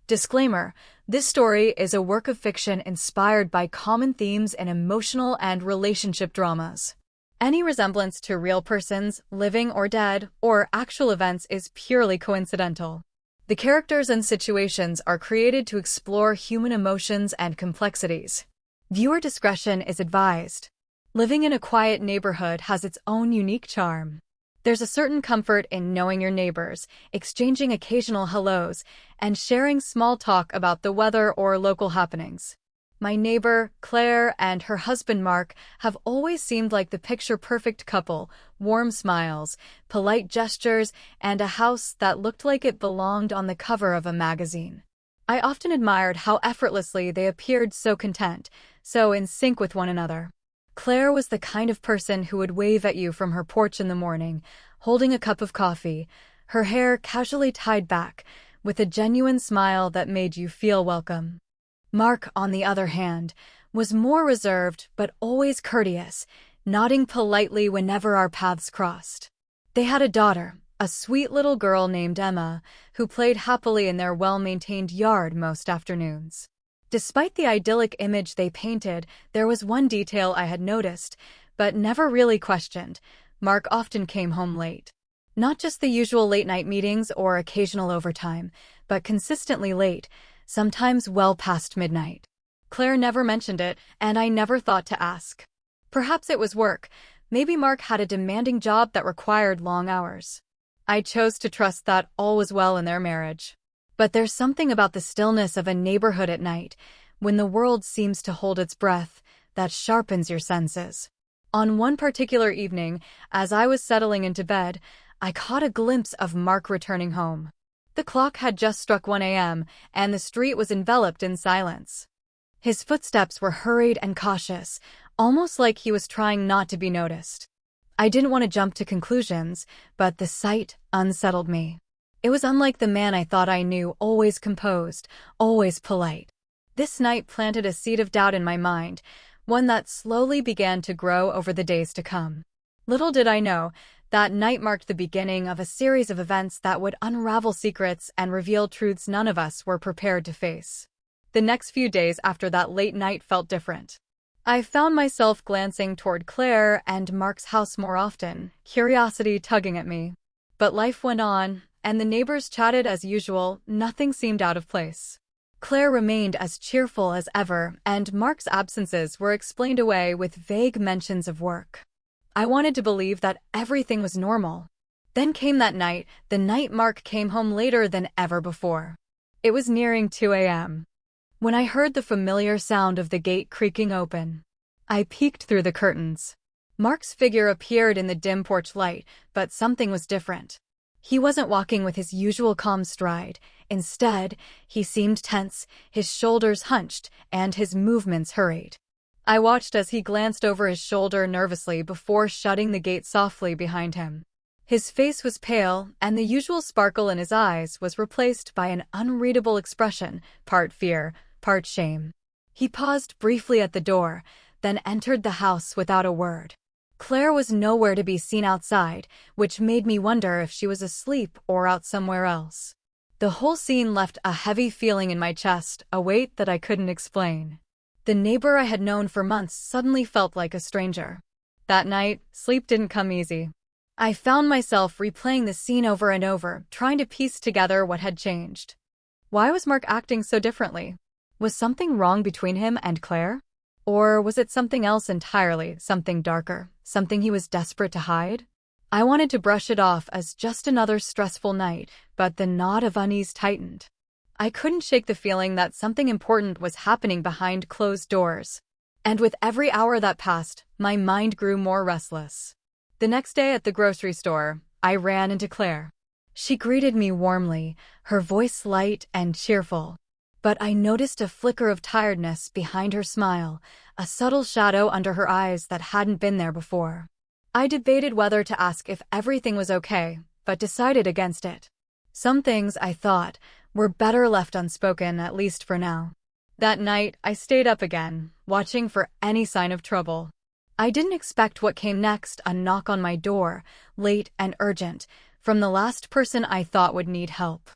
Disclaimer: this story is a work of fiction inspired by common themes in emotional and relationship dramas. Any resemblance to real persons, living or dead, or actual events is purely coincidental. The characters and situations are created to explore human emotions and complexities. Viewer discretion is advised. Living in a quiet neighborhood has its own unique charm. There's a certain comfort in knowing your neighbors, exchanging occasional hellos, and sharing small talk about the weather or local happenings. My neighbor, Claire, and her husband Mark have always seemed like the picture-perfect couple: warm smiles, polite gestures, and a house that looked like it belonged on the cover of a magazine. I often admired how effortlessly they appeared, so content, so in sync with one another. Claire was the kind of person who would wave at you from her porch in the morning, holding a cup of coffee, her hair casually tied back, with a genuine smile that made you feel welcome. Mark, on the other hand, was more reserved but always courteous, nodding politely whenever our paths crossed. They had a daughter, a sweet little girl named Emma, who played happily in their well-maintained yard most afternoons. Despite the idyllic image they painted, there was one detail I had noticed, but never really questioned. Mark often came home late. Not just the usual late-night meetings or occasional overtime, but consistently late, sometimes well past midnight. Claire never mentioned it, and I never thought to ask. Perhaps it was work. Maybe Mark had a demanding job that required long hours. I chose to trust that all was well in their marriage. But there's something about the stillness of a neighborhood at night, when the world seems to hold its breath, that sharpens your senses. On one particular evening, as I was settling into bed, I caught a glimpse of Mark returning home. The clock had just struck 1 a.m., and the street was enveloped in silence. His footsteps were hurried and cautious, almost like he was trying not to be noticed. I didn't want to jump to conclusions, but the sight unsettled me. It was unlike the man I thought I knew, always composed, always polite. This night planted a seed of doubt in my mind, one that slowly began to grow over the days to come. Little did I know, that night marked the beginning of a series of events that would unravel secrets and reveal truths none of us were prepared to face. The next few days after that late night felt different. I found myself glancing toward Claire and Mark's house more often, curiosity tugging at me. But life went on, and the neighbors chatted as usual. Nothing seemed out of place. Claire remained as cheerful as ever, and Mark's absences were explained away with vague mentions of work. I wanted to believe that everything was normal. Then came that night, the night Mark came home later than ever before. It was nearing 2 a.m. when I heard the familiar sound of the gate creaking open. I peeked through the curtains. Mark's figure appeared in the dim porch light, but something was different. He wasn't walking with his usual calm stride. Instead, he seemed tense, his shoulders hunched, and his movements hurried. I watched as he glanced over his shoulder nervously before shutting the gate softly behind him. His face was pale, and the usual sparkle in his eyes was replaced by an unreadable expression, part fear, part shame. He paused briefly at the door, then entered the house without a word. Claire was nowhere to be seen outside, which made me wonder if she was asleep or out somewhere else. The whole scene left a heavy feeling in my chest, a weight that I couldn't explain. The neighbor I had known for months suddenly felt like a stranger. That night, sleep didn't come easy. I found myself replaying the scene over and over, trying to piece together what had changed. Why was Mark acting so differently? Was something wrong between him and Claire? Or was it something else entirely, something darker, something he was desperate to hide? I wanted to brush it off as just another stressful night, but the knot of unease tightened. I couldn't shake the feeling that something important was happening behind closed doors. And with every hour that passed, my mind grew more restless. The next day at the grocery store, I ran into Claire. She greeted me warmly, her voice light and cheerful. But I noticed a flicker of tiredness behind her smile, a subtle shadow under her eyes that hadn't been there before. I debated whether to ask if everything was okay, but decided against it. Some things, I thought, were better left unspoken, at least for now. That night, I stayed up again, watching for any sign of trouble. I didn't expect what came next: a knock on my door, late and urgent, from the last person I thought would need help.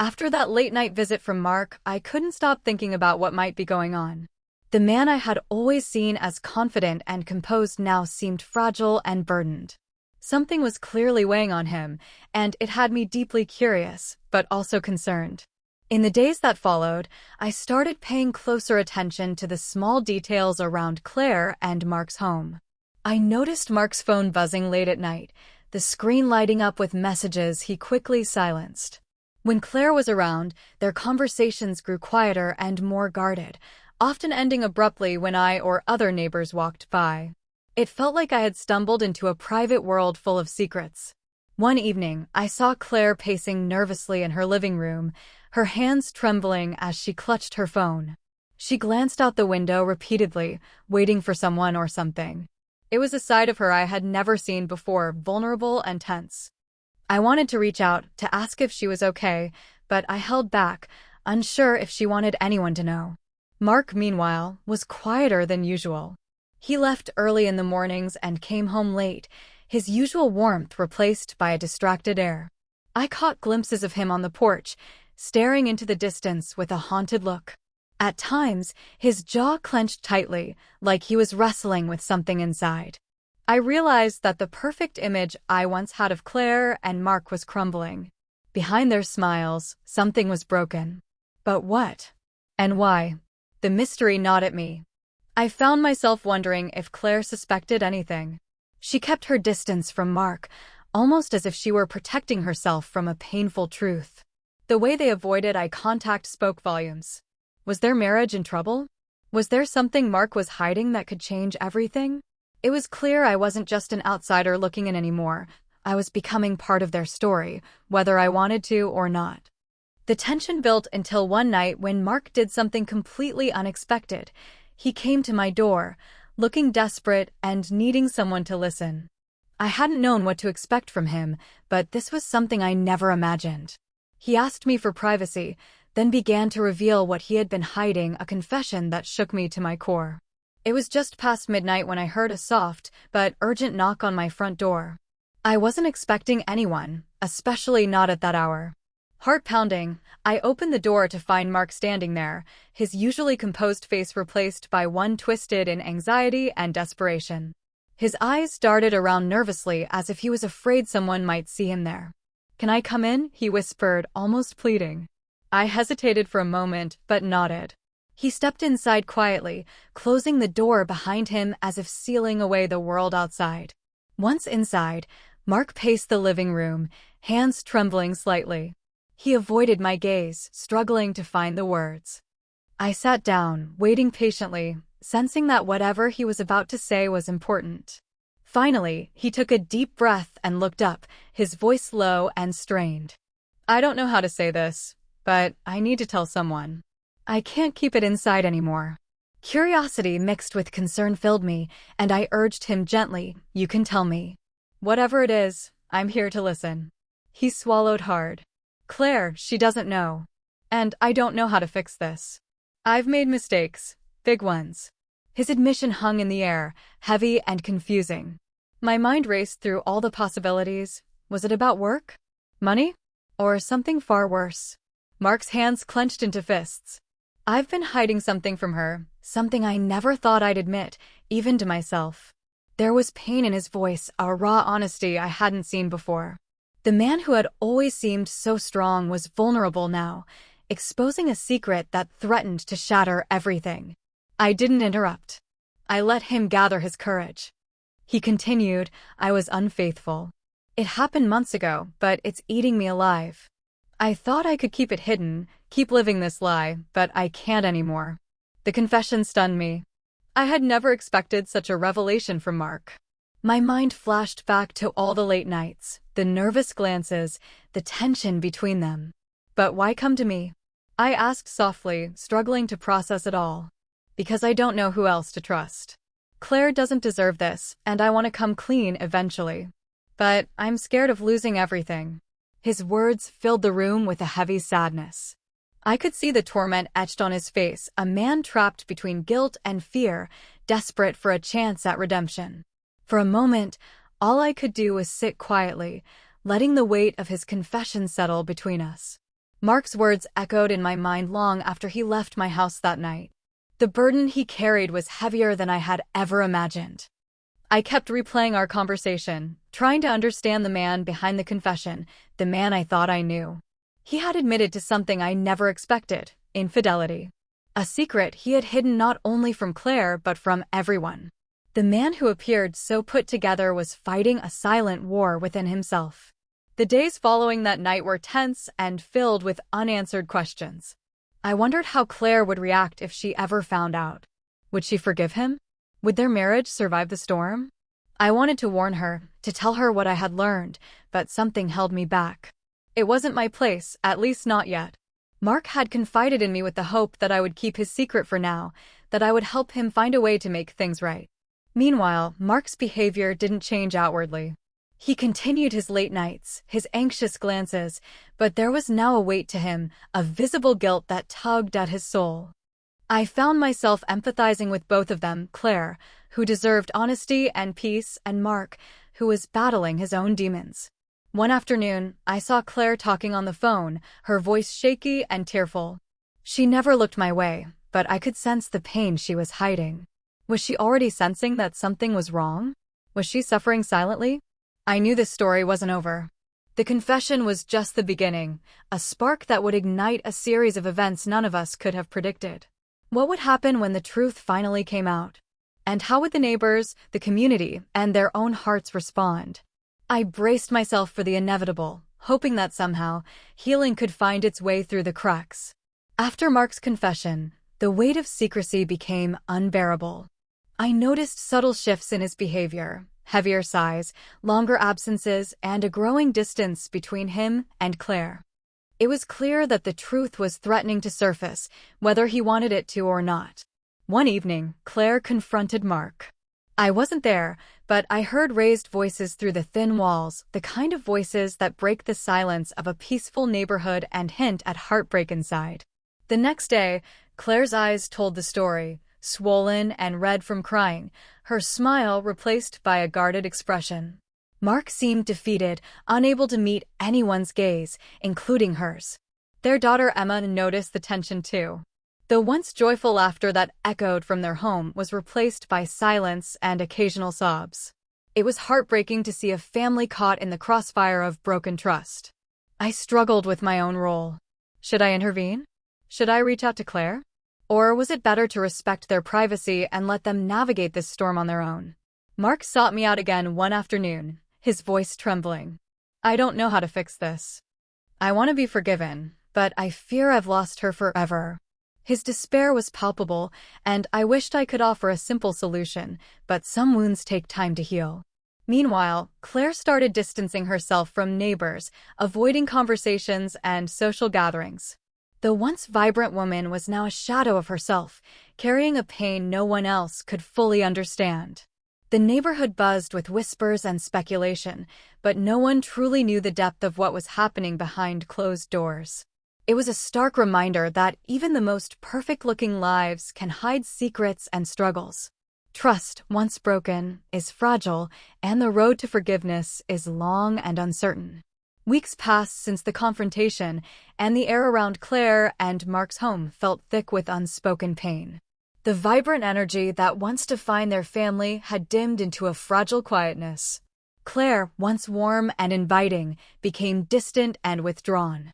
After that late-night visit from Mark, I couldn't stop thinking about what might be going on. The man I had always seen as confident and composed now seemed fragile and burdened. Something was clearly weighing on him, and it had me deeply curious, but also concerned. In the days that followed, I started paying closer attention to the small details around Claire and Mark's home. I noticed Mark's phone buzzing late at night, the screen lighting up with messages he quickly silenced. When Claire was around, their conversations grew quieter and more guarded, often ending abruptly when I or other neighbors walked by. It felt like I had stumbled into a private world full of secrets. One evening, I saw Claire pacing nervously in her living room, her hands trembling as she clutched her phone. She glanced out the window repeatedly, waiting for someone or something. It was a side of her I had never seen before, vulnerable and tense. I wanted to reach out to ask if she was okay, but I held back, unsure if she wanted anyone to know. Mark, meanwhile, was quieter than usual. He left early in the mornings and came home late, his usual warmth replaced by a distracted air. I caught glimpses of him on the porch, staring into the distance with a haunted look. At times, his jaw clenched tightly, like he was wrestling with something inside. I realized that the perfect image I once had of Claire and Mark was crumbling. Behind their smiles, something was broken. But what? And why? The mystery gnawed at me. I found myself wondering if Claire suspected anything. She kept her distance from Mark, almost as if she were protecting herself from a painful truth. The way they avoided eye contact spoke volumes. Was their marriage in trouble? Was there something Mark was hiding that could change everything? It was clear I wasn't just an outsider looking in anymore. I was becoming part of their story, whether I wanted to or not. The tension built until one night when Mark did something completely unexpected. He came to my door, looking desperate and needing someone to listen. I hadn't known what to expect from him, but this was something I never imagined. He asked me for privacy, then began to reveal what he had been hiding, a confession that shook me to my core. It was just past midnight when I heard a soft but urgent knock on my front door. I wasn't expecting anyone, especially not at that hour. Heart pounding, I opened the door to find Mark standing there, his usually composed face replaced by one twisted in anxiety and desperation. His eyes darted around nervously as if he was afraid someone might see him there. "Can I come in?" he whispered, almost pleading. I hesitated for a moment, but nodded. He stepped inside quietly, closing the door behind him as if sealing away the world outside. Once inside, Mark paced the living room, hands trembling slightly. He avoided my gaze, struggling to find the words. I sat down, waiting patiently, sensing that whatever he was about to say was important. Finally, he took a deep breath and looked up, his voice low and strained. "I don't know how to say this, but I need to tell someone. I can't keep it inside anymore." Curiosity mixed with concern filled me, and I urged him gently, "You can tell me. Whatever it is, I'm here to listen." He swallowed hard. "Claire, she doesn't know. And I don't know how to fix this. I've made mistakes, big ones." His admission hung in the air, heavy and confusing. My mind raced through all the possibilities. Was it about work? Money? Or something far worse? Mark's hands clenched into fists. "I've been hiding something from her, something I never thought I'd admit, even to myself." There was pain in his voice, a raw honesty I hadn't seen before. The man who had always seemed so strong was vulnerable now, exposing a secret that threatened to shatter everything. I didn't interrupt. I let him gather his courage. He continued, "I was unfaithful. It happened months ago, but it's eating me alive. I thought I could keep it hidden, keep living this lie, but I can't anymore." The confession stunned me. I had never expected such a revelation from Mark. My mind flashed back to all the late nights, the nervous glances, the tension between them. "But why come to me?" I asked softly, struggling to process it all. "Because I don't know who else to trust. Claire doesn't deserve this, and I want to come clean eventually. But I'm scared of losing everything." His words filled the room with a heavy sadness. I could see the torment etched on his face, a man trapped between guilt and fear, desperate for a chance at redemption. For a moment, all I could do was sit quietly, letting the weight of his confession settle between us. Mark's words echoed in my mind long after he left my house that night. The burden he carried was heavier than I had ever imagined. I kept replaying our conversation, trying to understand the man behind the confession, the man I thought I knew. He had admitted to something I never expected: infidelity. A secret he had hidden not only from Claire but from everyone. The man who appeared so put together was fighting a silent war within himself. The days following that night were tense and filled with unanswered questions. I wondered how Claire would react if she ever found out. Would she forgive him? Would their marriage survive the storm? I wanted to warn her, to tell her what I had learned, but something held me back. It wasn't my place, at least not yet. Mark had confided in me with the hope that I would keep his secret for now, that I would help him find a way to make things right. Meanwhile, Mark's behavior didn't change outwardly. He continued his late nights, his anxious glances, but there was now a weight to him, a visible guilt that tugged at his soul. I found myself empathizing with both of them, Claire, who deserved honesty and peace, and Mark, who was battling his own demons. One afternoon, I saw Claire talking on the phone, her voice shaky and tearful. She never looked my way, but I could sense the pain she was hiding. Was she already sensing that something was wrong? Was she suffering silently? I knew this story wasn't over. The confession was just the beginning, a spark that would ignite a series of events none of us could have predicted. What would happen when the truth finally came out? And how would the neighbors, the community, and their own hearts respond? I braced myself for the inevitable, hoping that somehow, healing could find its way through the cracks. After Mark's confession, the weight of secrecy became unbearable. I noticed subtle shifts in his behavior, heavier sighs, longer absences, and a growing distance between him and Claire. It was clear that the truth was threatening to surface, whether he wanted it to or not. One evening, Claire confronted Mark. I wasn't there, but I heard raised voices through the thin walls, the kind of voices that break the silence of a peaceful neighborhood and hint at heartbreak inside. The next day, Claire's eyes told the story, swollen and red from crying, her smile replaced by a guarded expression. Mark seemed defeated, unable to meet anyone's gaze, including hers. Their daughter Emma noticed the tension too. The once joyful laughter that echoed from their home was replaced by silence and occasional sobs. It was heartbreaking to see a family caught in the crossfire of broken trust. I struggled with my own role. Should I intervene? Should I reach out to Claire? Or was it better to respect their privacy and let them navigate this storm on their own? Mark sought me out again one afternoon, his voice trembling. I don't know how to fix this. I want to be forgiven, but I fear I've lost her forever. His despair was palpable, and I wished I could offer a simple solution, but some wounds take time to heal. Meanwhile, Claire started distancing herself from neighbors, avoiding conversations and social gatherings. The once vibrant woman was now a shadow of herself, carrying a pain no one else could fully understand. The neighborhood buzzed with whispers and speculation, but no one truly knew the depth of what was happening behind closed doors. It was a stark reminder that even the most perfect-looking lives can hide secrets and struggles. Trust, once broken, is fragile, and the road to forgiveness is long and uncertain. Weeks passed since the confrontation, and the air around Claire and Mark's home felt thick with unspoken pain. The vibrant energy that once defined their family had dimmed into a fragile quietness. Claire, once warm and inviting, became distant and withdrawn.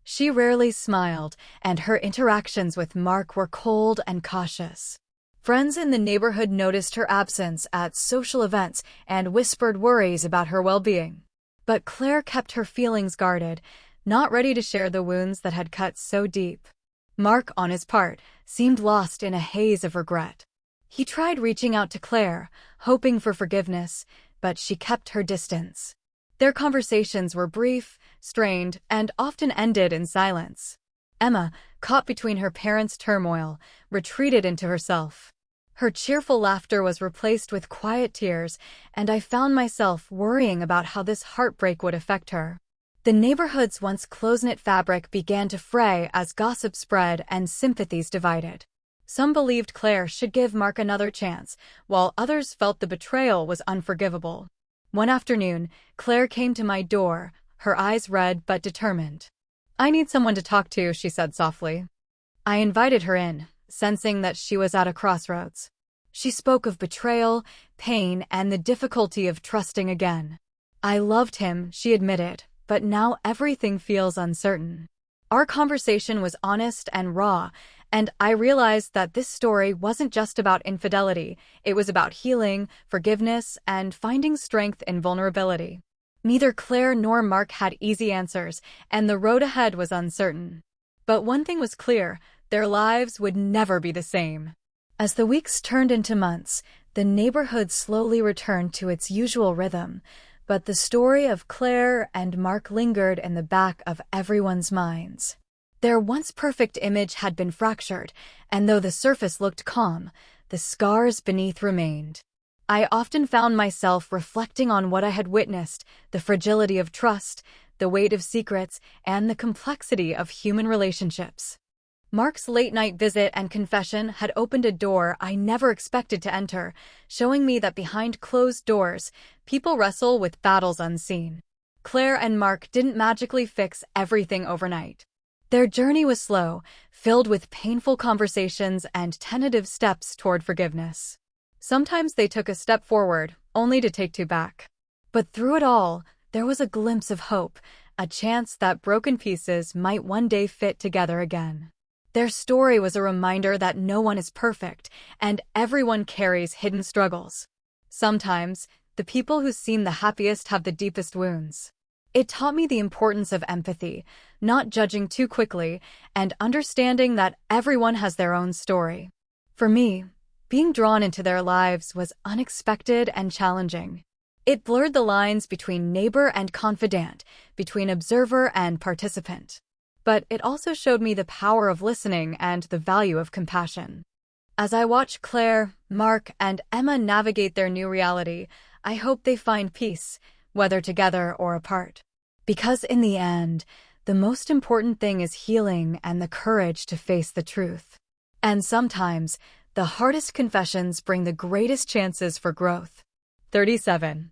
She rarely smiled, and her interactions with Mark were cold and cautious. Friends in the neighborhood noticed her absence at social events and whispered worries about her well-being. But Claire kept her feelings guarded, not ready to share the wounds that had cut so deep. Mark, on his part, seemed lost in a haze of regret. He tried reaching out to Claire, hoping for forgiveness, but she kept her distance. Their conversations were brief, strained, and often ended in silence. Emma, caught between her parents' turmoil, retreated into herself. Her cheerful laughter was replaced with quiet tears, and I found myself worrying about how this heartbreak would affect her. The neighborhood's once close-knit fabric began to fray as gossip spread and sympathies divided. Some believed Claire should give Mark another chance, while others felt the betrayal was unforgivable. One afternoon, Claire came to my door, her eyes red but determined. "I need someone to talk to," she said softly. I invited her in, sensing that she was at a crossroads. She spoke of betrayal, pain, and the difficulty of trusting again. "I loved him," she admitted, "but now everything feels uncertain." Our conversation was honest and raw, and I realized that this story wasn't just about infidelity. It was about healing, forgiveness, and finding strength in vulnerability. Neither Claire nor Mark had easy answers, and the road ahead was uncertain. But one thing was clear: their lives would never be the same. As the weeks turned into months, the neighborhood slowly returned to its usual rhythm, but the story of Claire and Mark lingered in the back of everyone's minds. Their once perfect image had been fractured, and though the surface looked calm, the scars beneath remained. I often found myself reflecting on what I had witnessed: the fragility of trust, the weight of secrets, and the complexity of human relationships. Mark's late-night visit and confession had opened a door I never expected to enter, showing me that behind closed doors, people wrestle with battles unseen. Claire and Mark didn't magically fix everything overnight. Their journey was slow, filled with painful conversations and tentative steps toward forgiveness. Sometimes they took a step forward, only to take two back. But through it all, there was a glimpse of hope, a chance that broken pieces might one day fit together again. Their story was a reminder that no one is perfect, and everyone carries hidden struggles. Sometimes, the people who seem the happiest have the deepest wounds. It taught me the importance of empathy, not judging too quickly, and understanding that everyone has their own story. For me, being drawn into their lives was unexpected and challenging. It blurred the lines between neighbor and confidant, between observer and participant. But it also showed me the power of listening and the value of compassion. As I watch Claire, Mark, and Emma navigate their new reality, I hope they find peace, whether together or apart. Because in the end, the most important thing is healing and the courage to face the truth. And sometimes, the hardest confessions bring the greatest chances for growth. 37.